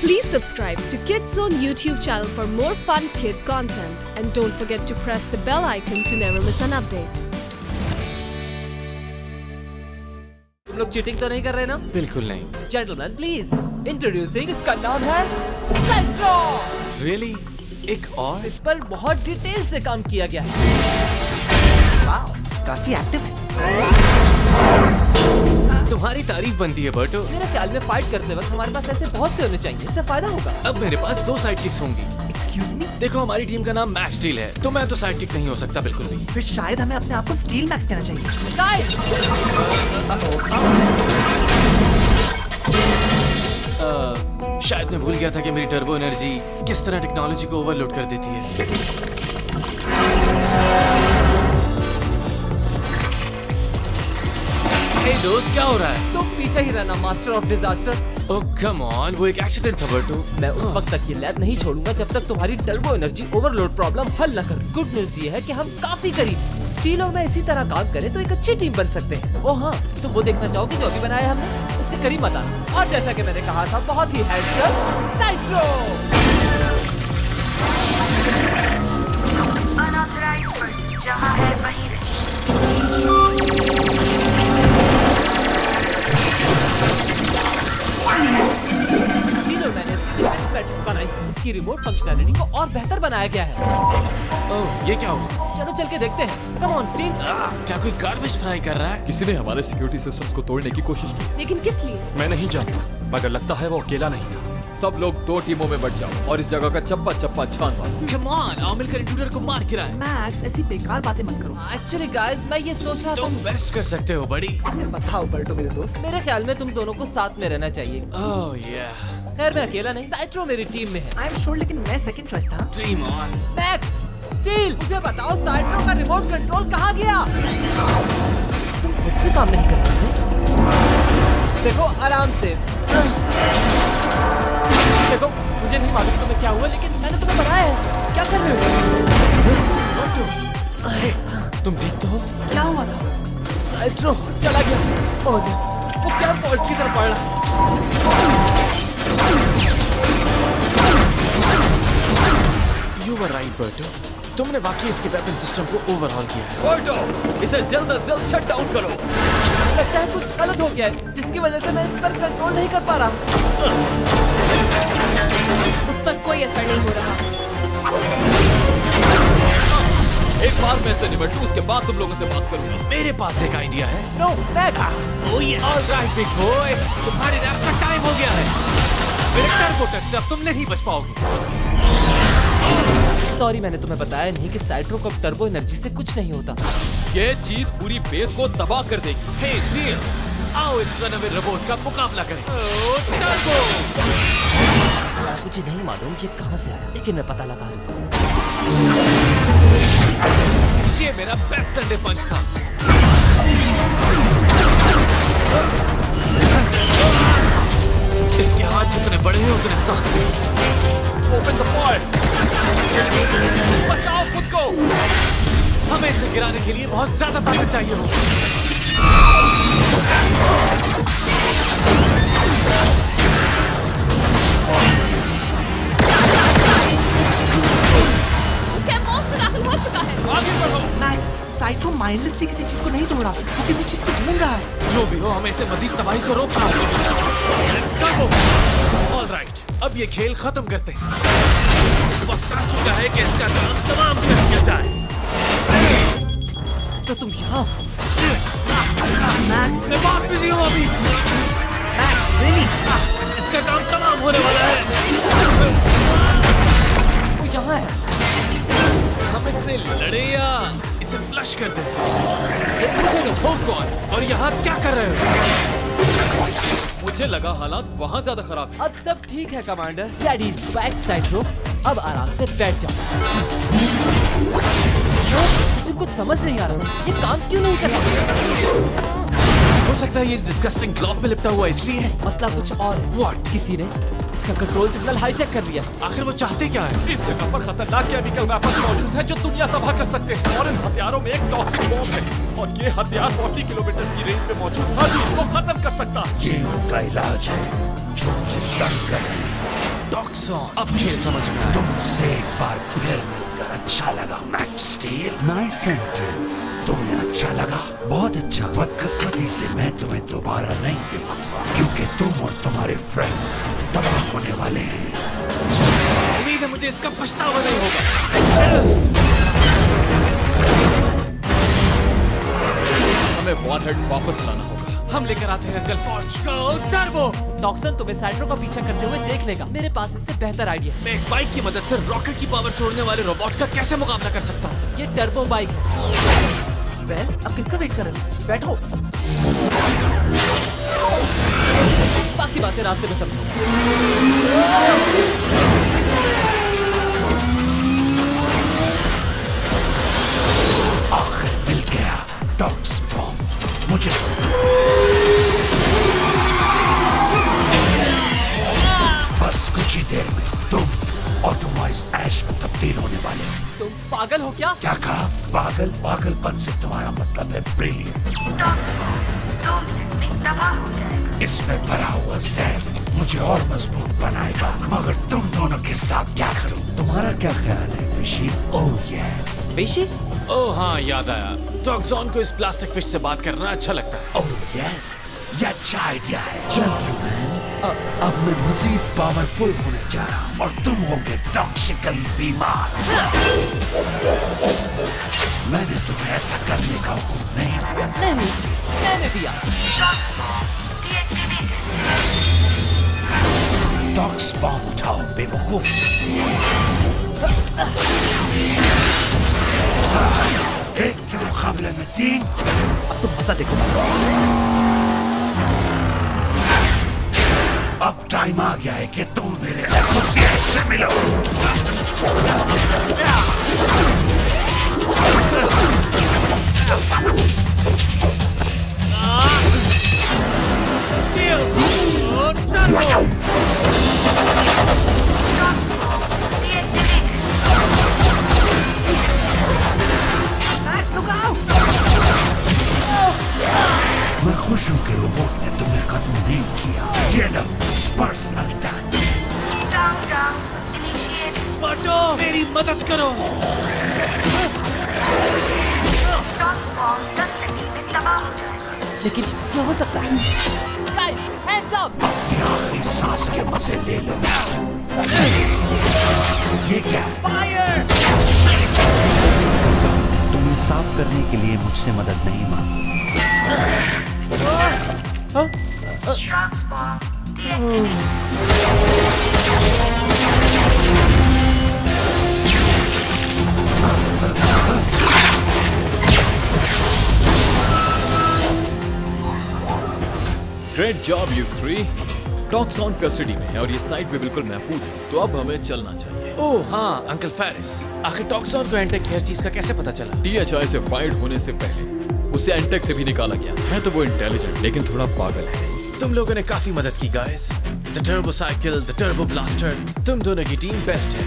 Please subscribe to Kids Zone YouTube channel for more fun kids content and don't forget to press the bell icon to never miss an update. तुम लोग cheating तो नहीं कर रहे ना? बिल्कुल नहीं। जेंटलमैन प्लीज इंट्रोड्यूसिंग, जिसका नाम है साइट्रो। रियली? एक और? इस पर बहुत डिटेल से काम किया गया है। वाओ, काफी एक्टिव है। तुम्हारी तारीफ बनती है बर्टो। मेरे ख्याल में फाइट करते वक्त हमारे पास ऐसे बहुत से होने चाहिए, इससे फायदा होगा। अब मेरे पास 2 साइड किक्स होंगी। Excuse me? देखो हमारी टीम का नाम मैक्स स्टील है, तो मैं तो साइड किक नहीं हो सकता बिल्कुल भी। फिर शायद हमें अपने आप को स्टील मैक्स कहना चाहिए। शायद मैं भूल गया था कि मेरी टर्बो एनर्जी किस तरह टेक्नोलॉजी को ओवरलोड कर देती है। हे दोस्त, क्या हो रहा है? तुम पीछे ही रहना, master of disaster. Oh come on, वो एक एक्सीडेंट था बर्टो। मैं उस वक्त तक ये लैब नहीं छोड़ूंगा जब तक तुम्हारी टर्बो एनर्जी ओवरलोड प्रॉब्लम हल न कर। गुड न्यूज ये है कि हम काफी करीब। स्टील और मैं इसी तरह काम करें तो एक अच्छी टीम बन सकते हैं। ओह हाँ, तुम वो देखना चाहोगे जो अभी बनाया हमने? उसके करीब मत आना। और जैसा कि मैंने कहा था, बहुत ही हैंडसम साइट्रो। अनऑथराइज्ड पर्सन जहां है वहीं रहे। स्टील और मैंने इसकी डिफेंस मैट्रिक्स बनाई। इसकी रिमोट फंक्शनैलिटी को और बेहतर बनाया गया है। ओह, ये क्या हुआ? चलो चल के देखते हैं। Come on steel. क्या कोई गार्बेज फ्राई कर रहा है? किसी ने हमारे सिक्योरिटी सिस्टम्स को तोड़ने की कोशिश की। लेकिन किस लिए? मैं नहीं जानता, मगर लगता है वो अकेला नहीं था। सब लोग 2 टीमों में बट जाओ और इस जगह का चप्पा चप्पा छान मारो। कम ऑन, आओ मिलकर इंट्रूडर को मार गिराएं। मैक्स, ऐसी बेकार बातें मत करो। एक्चुअली गाइस, मैं ये सोच रहा था, तुम बेस्ट कर सकते हो बड़ी। इसे बताओ बर्टो मेरे दोस्त। मेरे ख्याल में तुम दोनों को साथ में रहना चाहिए। ओह या, खैर मैं अकेला नहीं, साइट्रो मेरी टीम में है। आई एम श्योर, लेकिन मैं सेकंड चॉइस था। Dream on. मैक्स, स्टील, मुझे बताओ साइट्रो का रिमोट कंट्रोल कहाँ गया? तुम खुद से काम नहीं कर सकते? देखो आराम से। देखो, मुझे नहीं मालूम तुम्हें क्या हुआ, लेकिन मैंने तुम्हें बनाया है। क्या कर रहे हो? तुम ठीक तो हो? क्या हुआ था? साइट्रो चला गया। ओह नो, वो क्या फॉल्ट की तरफ बढ़ रहा है। You were right, बर्टो। तुमने वाकई इसके वेपन सिस्टम को ओवरहॉल किया है। बर्टो, इसे जल्द से जल्द शट डाउन करो। लगता है कुछ गलत हो गया है, जिसकी वजह से मैं इस पर कंट्रोल नहीं कर पा रहा। उस पर कोई असर नहीं हो रहा। एक बार मैं इसे निपट लूं, उसके बाद तुम लोगों से बात करूंगा। मेरे पास एक आइडिया है। No, Max. ओह ये ऑलराइट बिग बॉय, तुम्हारी रैप का टाइम हो गया है। मेरे टर्बो टच से अब तुम नहीं बच पाओगे। सॉरी, मैंने तुम्हें बताया नहीं कि साइट्रो को टर्बो एनर्जी से कुछ नहीं होता। ये चीज पूरी बेस को तबाह कर देगी। हे स्टील, आओ इस रनअवे रोबोट का मुकाबला करें। टर्बो! मुझे नहीं मालूम ये कहाँ से आया, लेकिन मैं पता लगा लूंगा। ये मेरा बेस्ट संडे पंच था। इसके हाथ जितने बड़े हैं उतने सख्त हैं। Open the fire! बचाओ खुद को। हमें इसे गिराने के लिए बहुत ज्यादा ताकत चाहिए होगी। कैंप बॉक्स में दाखिल हो चुका है। आगे बढ़ो। मैक्स, साइट्रो माइंडलेसली किसी चीज को नहीं तोड़ा, वो किसी चीज को ढूंढ रहा है। जो भी हो, हमें इसे मजीद तबाही से रोकना होगा। ऑलराइट, अब ये खेल खत्म करते हैं। वक्त आ चुका है कि इसका काम तमाम कर दिया जाए। तो तुम यहाँ? मैक्स, मैं बहुत बिजी हूँ अभी। Max, really? इसका काम तमाम होने वाला है। वो यहाँ है। हम इससे लड़े या इसे फ्लश कर दें? मुझे तो हो कौन और यहाँ क्या कर रहे हो? मुझे लगा हालात वहाँ ज्यादा खराब है। अब सब ठीक है commander. Daddy is back Cytro. अब आराम से बैठ जाओ। मुझे कुछ समझ नहीं आ रहा, ये काम क्यों नहीं कर रहा? हो सकता है ये इस डिस्गस्टिंग ग्लोब में लिपटा हुआ इसलिए। मसला कुछ और है। What? किसी ने इसका कंट्रोल सिग्नल हाईजैक कर लिया। आखिर वो चाहते क्या है? इस जगह पर खतरनाक केमिकल वेपन्स मौजूद हैं जो दुनिया तबाह कर सकते हैं, और इन हथियारों में एक टॉक्सिक बॉम्ब है, और ये हथियार 40 किलोमीटर की रेंज में मौजूद हर चीज को खत्म कर सकता है। ये उनका इलाज है जो मुझे तंग कर रहे हैं। टॉक्सॉन, अब खेल समझ में आया। तुमसे एक बार फिर मिलकर अच्छा लगा मैक्स स्टील। Nice sentence. तुम्हें अच्छा लगा? बहुत अच्छा। बदकिस्मती से मैं तुम्हें दोबारा नहीं देखूंगा क्योंकि तुम और तुम्हारे फ्रेंड्स तबाह होने वाले हैं। उम्मीद है मुझे इसका पछतावा नहीं होगा। हमें वॉरहेड वापस लाना होगा। हम लेकर आते हैं अंकल फॉर्ज को टर्बो। टॉक्सन तुम्हें साइड्रो का पीछा करते हुए देख लेगा। मेरे पास इससे बेहतर आइडिया है। मैं एक बाइक की मदद से रॉकेट की पावर छोड़ने वाले रोबोट का कैसे मुकाबला कर सकता हूँ? ये टर्बो बाइक है। वेल, अब किसका वेट कर रहे हो? बैठो। बाकी बातें रास्ते में समझो। आखिर मिल गया टॉक्स बॉम्ब मुझे। बस कुछ ही देर में तुम ऑटोमाइज ऐश में तब्दील होने वाले हो। तुम पागल हो क्या? क्या कहा? पागल? पागलपन से तुम्हारा मतलब है ब्रिलियंट। टॉक्सफॉर्म 2 मिनट में तबाह हो जाएगा। इसमें भरा हुआ जहर मुझे और मजबूत बनाएगा, मगर तुम दोनों के साथ क्या करूं? तुम्हारा क्या ख्याल है फिशी? Oh yes. फिशी? ओह हाँ, याद आया। टॉक्सॉन को इस प्लास्टिक फिश से बात करना अच्छा लगता है। ओह यस, ये अच्छा आइडिया है। जेंटलमैन, अब मैं मजीद पावरफुल होने जा रहा हूँ और तुम होगे टॉक्सिकली बीमार। मैंने तुम्हें ऐसा करने का हुक्म नहीं दिया। नहीं, मैंने दिया। टॉक्सफॉर्म डीएक्टिवेटेड। टॉक्स बॉम्ब उठाओ बेवकूफ। एक के मुकाबले में 3। अब तुम मजा देखो बस। अब टाइम आ गया है कि तुम मेरे एसोसिएट से मिलो। स्टील और Turbo. Toxform deactivated. Max, look out. मैं खुश हूँ कि रोबोट ने तुम्हें खत्म नहीं किया। ये लो पर्सनल टच। Countdown initiated. बाटो, मेरी मदद करो। टॉक्सफॉर्म 10 सेकंड में तबाह हो जाएगा। लेकिन क्या हो सकता है? Guys, hands up! अपनी आखिरी सांस के मजे ले लो। ये क्या है? Fire! तुमने साफ करने के लिए मुझसे मदद नहीं मांगी। Toxform deactivated. Great job you 3। Toxzon custody में है और ये साइट पे बिल्कुल महफूज है, तो अब हमें चलना चाहिए। ओह हाँ, अंकल फेरिस, आखिर टॉक्सॉन को एंटेक हर चीज का कैसे पता चला? DHI से फाइट होने से पहले उसे एंटेक से भी निकाला गया। है तो वो इंटेलिजेंट लेकिन थोड़ा पागल है। तुम लोगों ने काफी मदद की guys. The turbo cycle, the turbo blaster, तुम दोनों की टीम बेस्ट है।